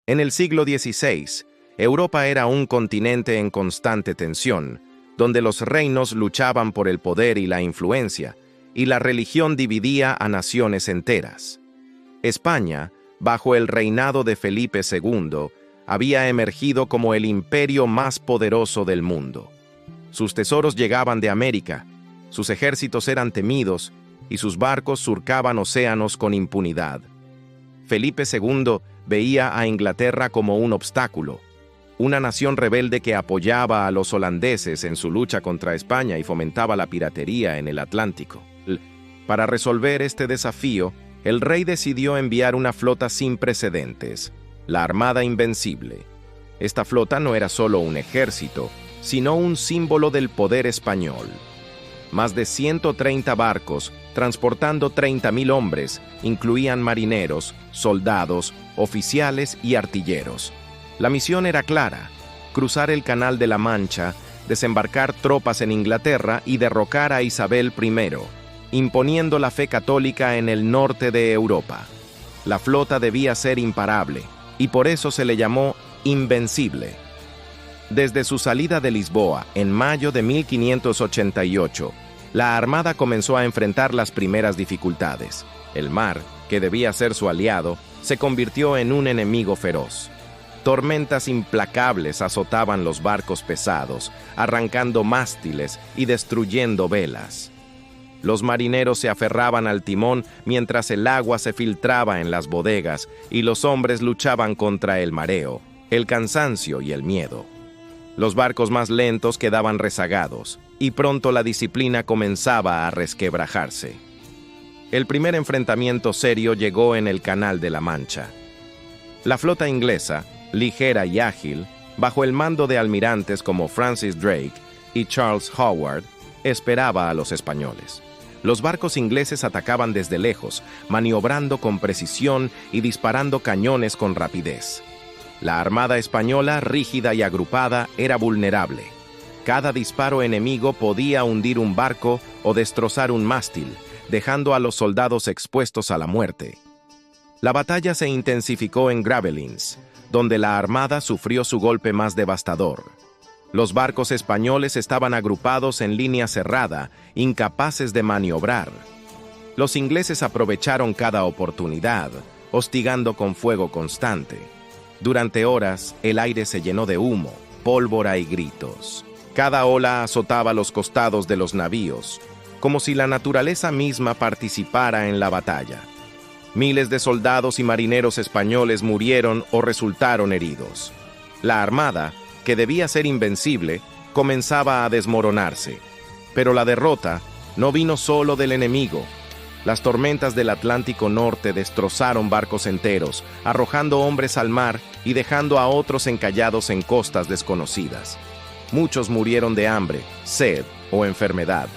En el siglo XVI, Europa era un continente en constante tensión, donde los reinos luchaban por el poder y la influencia, y la religión dividía a naciones enteras. España, bajo el reinado de Felipe II, había emergido como el imperio más poderoso del mundo. Sus tesoros llegaban de América, sus ejércitos eran temidos y sus barcos surcaban océanos con impunidad. Felipe II veía a Inglaterra como un obstáculo, una nación rebelde que apoyaba a los holandeses en su lucha contra España y fomentaba la piratería en el Atlántico. Para resolver este desafío, el rey decidió enviar una flota sin precedentes, la Armada Invencible. Esta flota no era solo un ejército, sino un símbolo del poder español. Más de 130 barcos, transportando 30.000 hombres, incluían marineros, soldados, oficiales y artilleros. La misión era clara: cruzar el Canal de la Mancha, desembarcar tropas en Inglaterra y derrocar a Isabel I, imponiendo la fe católica en el norte de Europa. La flota debía ser imparable, y por eso se le llamó Invencible. Desde su salida de Lisboa, en mayo de 1588, la Armada comenzó a enfrentar las primeras dificultades. El mar, que debía ser su aliado, se convirtió en un enemigo feroz. Tormentas implacables azotaban los barcos pesados, arrancando mástiles y destruyendo velas. Los marineros se aferraban al timón mientras el agua se filtraba en las bodegas y los hombres luchaban contra el mareo, el cansancio y el miedo. Los barcos más lentos quedaban rezagados, y pronto la disciplina comenzaba a resquebrajarse. El primer enfrentamiento serio llegó en el Canal de la Mancha. La flota inglesa, ligera y ágil, bajo el mando de almirantes como Francis Drake y Charles Howard, esperaba a los españoles. Los barcos ingleses atacaban desde lejos, maniobrando con precisión y disparando cañones con rapidez. La armada española, rígida y agrupada, era vulnerable. Cada disparo enemigo podía hundir un barco o destrozar un mástil, dejando a los soldados expuestos a la muerte. La batalla se intensificó en Gravelines, donde la armada sufrió su golpe más devastador. Los barcos españoles estaban agrupados en línea cerrada, incapaces de maniobrar. Los ingleses aprovecharon cada oportunidad, hostigando con fuego constante. Durante horas, el aire se llenó de humo, pólvora y gritos. Cada ola azotaba los costados de los navíos, como si la naturaleza misma participara en la batalla. Miles de soldados y marineros españoles murieron o resultaron heridos. La armada, que debía ser invencible, comenzaba a desmoronarse. Pero la derrota no vino solo del enemigo. Las tormentas del Atlántico Norte destrozaron barcos enteros, arrojando hombres al mar y dejando a otros encallados en costas desconocidas. Muchos murieron de hambre, sed o enfermedad.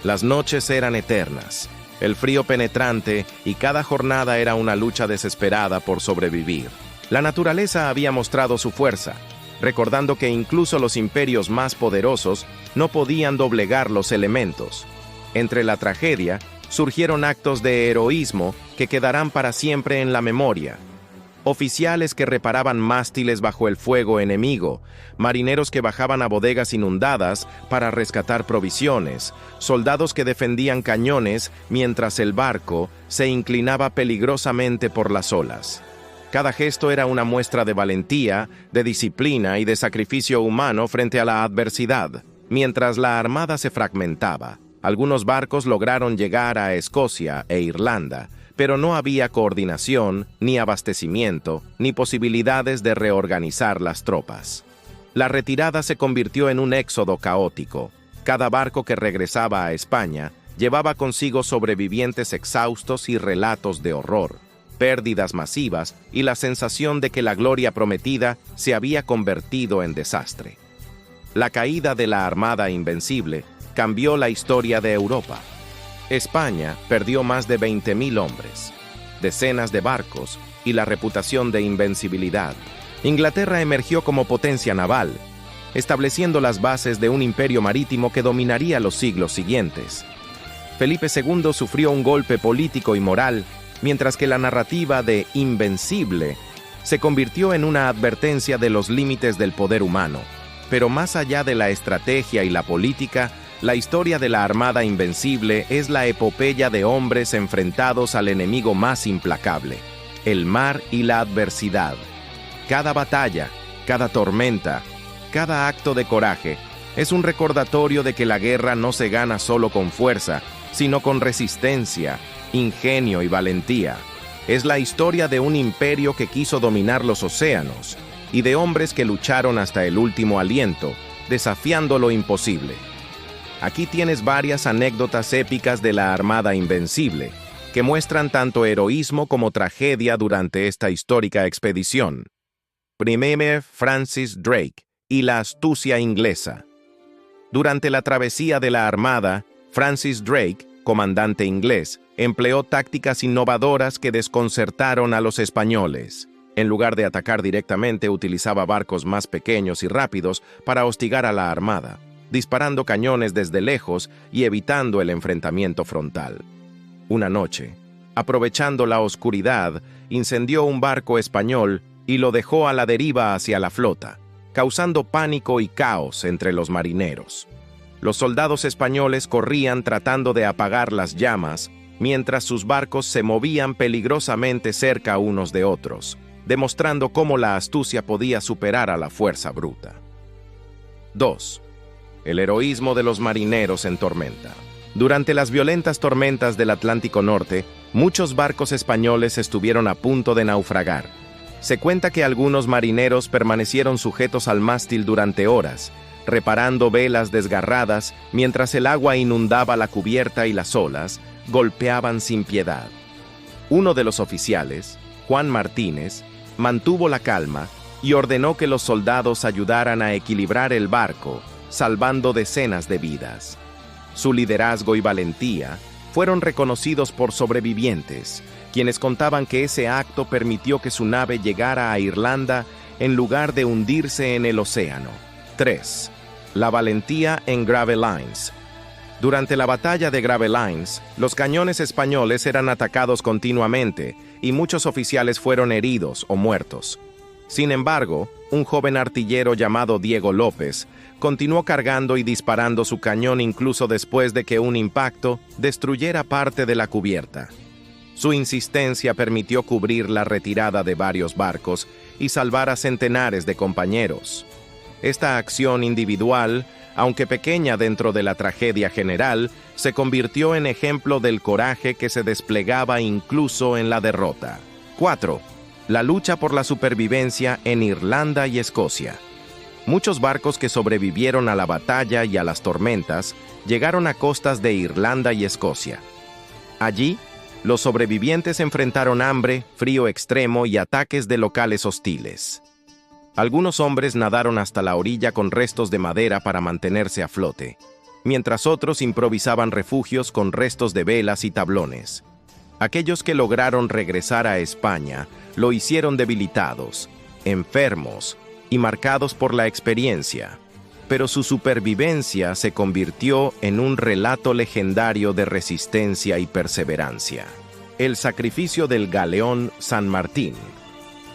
Las noches eran eternas, el frío penetrante y cada jornada era una lucha desesperada por sobrevivir. La naturaleza había mostrado su fuerza, recordando que incluso los imperios más poderosos no podían doblegar los elementos. Entre la tragedia, surgieron actos de heroísmo que quedarán para siempre en la memoria. Oficiales que reparaban mástiles bajo el fuego enemigo, marineros que bajaban a bodegas inundadas para rescatar provisiones, soldados que defendían cañones mientras el barco se inclinaba peligrosamente por las olas. Cada gesto era una muestra de valentía, de disciplina y de sacrificio humano frente a la adversidad. Mientras la armada se fragmentaba, algunos barcos lograron llegar a Escocia e Irlanda, pero no había coordinación, ni abastecimiento, ni posibilidades de reorganizar las tropas. La retirada se convirtió en un éxodo caótico. Cada barco que regresaba a España llevaba consigo sobrevivientes exhaustos y relatos de horror, pérdidas masivas y la sensación de que la gloria prometida se había convertido en desastre. La caída de la Armada Invencible cambió la historia de Europa. España perdió más de 20.000 hombres, decenas de barcos y la reputación de invencibilidad. Inglaterra emergió como potencia naval, estableciendo las bases de un imperio marítimo que dominaría los siglos siguientes. Felipe II sufrió un golpe político y moral, mientras que la narrativa de Invencible se convirtió en una advertencia de los límites del poder humano. Pero más allá de la estrategia y la política, la historia de la Armada Invencible es la epopeya de hombres enfrentados al enemigo más implacable, el mar y la adversidad. Cada batalla, cada tormenta, cada acto de coraje es un recordatorio de que la guerra no se gana solo con fuerza, sino con resistencia, ingenio y valentía. Es la historia de un imperio que quiso dominar los océanos y de hombres que lucharon hasta el último aliento, desafiando lo imposible. Aquí tienes varias anécdotas épicas de la Armada Invencible, que muestran tanto heroísmo como tragedia durante esta histórica expedición. Primero, Francis Drake y la astucia inglesa. Durante la travesía de la Armada, Francis Drake, comandante inglés, empleó tácticas innovadoras que desconcertaron a los españoles. En lugar de atacar directamente, utilizaba barcos más pequeños y rápidos para hostigar a la Armada, disparando cañones desde lejos y evitando el enfrentamiento frontal. Una noche, aprovechando la oscuridad, incendió un barco español y lo dejó a la deriva hacia la flota, causando pánico y caos entre los marineros. Los soldados españoles corrían tratando de apagar las llamas, mientras sus barcos se movían peligrosamente cerca unos de otros, demostrando cómo la astucia podía superar a la fuerza bruta. 2. El heroísmo de los marineros en tormenta. Durante las violentas tormentas del Atlántico Norte, muchos barcos españoles estuvieron a punto de naufragar. Se cuenta que algunos marineros permanecieron sujetos al mástil durante horas, reparando velas desgarradas mientras el agua inundaba la cubierta y las olas golpeaban sin piedad. Uno de los oficiales, Juan Martínez, mantuvo la calma y ordenó que los soldados ayudaran a equilibrar el barco, salvando decenas de vidas. Su liderazgo y valentía fueron reconocidos por sobrevivientes, quienes contaban que ese acto permitió que su nave llegara a Irlanda en lugar de hundirse en el océano. 3. La valentía en Gravelines. Durante la batalla de Gravelines, los cañones españoles eran atacados continuamente y muchos oficiales fueron heridos o muertos. Sin embargo, un joven artillero llamado Diego López continuó cargando y disparando su cañón incluso después de que un impacto destruyera parte de la cubierta. Su insistencia permitió cubrir la retirada de varios barcos y salvar a centenares de compañeros. Esta acción individual, aunque pequeña dentro de la tragedia general, se convirtió en ejemplo del coraje que se desplegaba incluso en la derrota. 4. La lucha por la supervivencia en Irlanda y Escocia. Muchos barcos que sobrevivieron a la batalla y a las tormentas llegaron a costas de Irlanda y Escocia. Allí, los sobrevivientes enfrentaron hambre, frío extremo y ataques de locales hostiles. Algunos hombres nadaron hasta la orilla con restos de madera para mantenerse a flote, mientras otros improvisaban refugios con restos de velas y tablones. Aquellos que lograron regresar a España lo hicieron debilitados, enfermos y marcados por la experiencia, pero su supervivencia se convirtió en un relato legendario de resistencia y perseverancia. El sacrificio del galeón San Martín.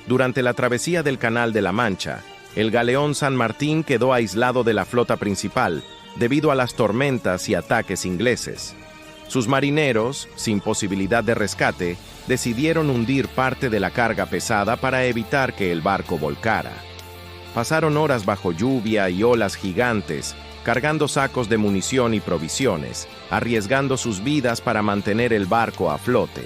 Durante la travesía del Canal de la Mancha, el galeón San Martín quedó aislado de la flota principal debido a las tormentas y ataques ingleses. Sus marineros, sin posibilidad de rescate, decidieron hundir parte de la carga pesada para evitar que el barco volcara. Pasaron horas bajo lluvia y olas gigantes, cargando sacos de munición y provisiones, arriesgando sus vidas para mantener el barco a flote.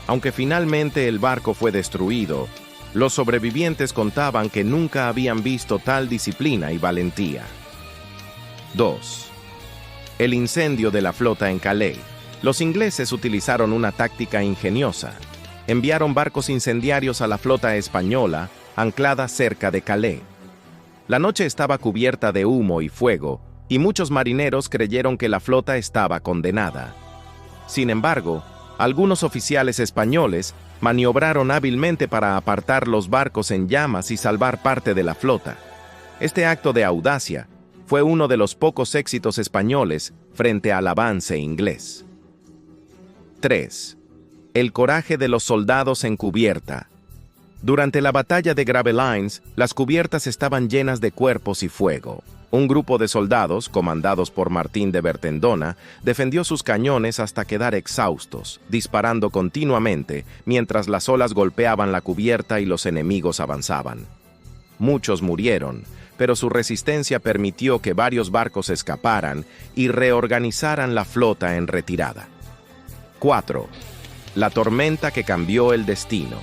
Aunque finalmente el barco fue destruido, los sobrevivientes contaban que nunca habían visto tal disciplina y valentía. 2. El incendio de la flota en Calais. Los ingleses utilizaron una táctica ingeniosa. Enviaron barcos incendiarios a la flota española, anclada cerca de Calais. La noche estaba cubierta de humo y fuego, y muchos marineros creyeron que la flota estaba condenada. Sin embargo, algunos oficiales españoles maniobraron hábilmente para apartar los barcos en llamas y salvar parte de la flota. Este acto de audacia fue uno de los pocos éxitos españoles frente al avance inglés. 3. El coraje de los soldados en cubierta. Durante la batalla de Gravelines, las cubiertas estaban llenas de cuerpos y fuego. Un grupo de soldados, comandados por Martín de Bertendona, defendió sus cañones hasta quedar exhaustos, disparando continuamente mientras las olas golpeaban la cubierta y los enemigos avanzaban. Muchos murieron, pero su resistencia permitió que varios barcos escaparan y reorganizaran la flota en retirada. 4. La tormenta que cambió el destino.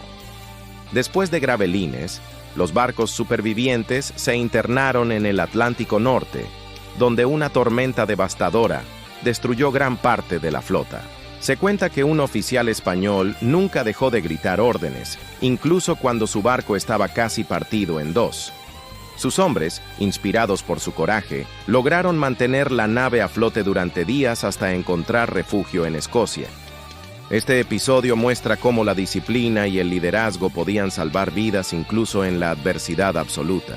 Después de Gravelines, los barcos supervivientes se internaron en el Atlántico Norte, donde una tormenta devastadora destruyó gran parte de la flota. Se cuenta que un oficial español nunca dejó de gritar órdenes, incluso cuando su barco estaba casi partido en dos. Sus hombres, inspirados por su coraje, lograron mantener la nave a flote durante días hasta encontrar refugio en Escocia. Este episodio muestra cómo la disciplina y el liderazgo podían salvar vidas incluso en la adversidad absoluta.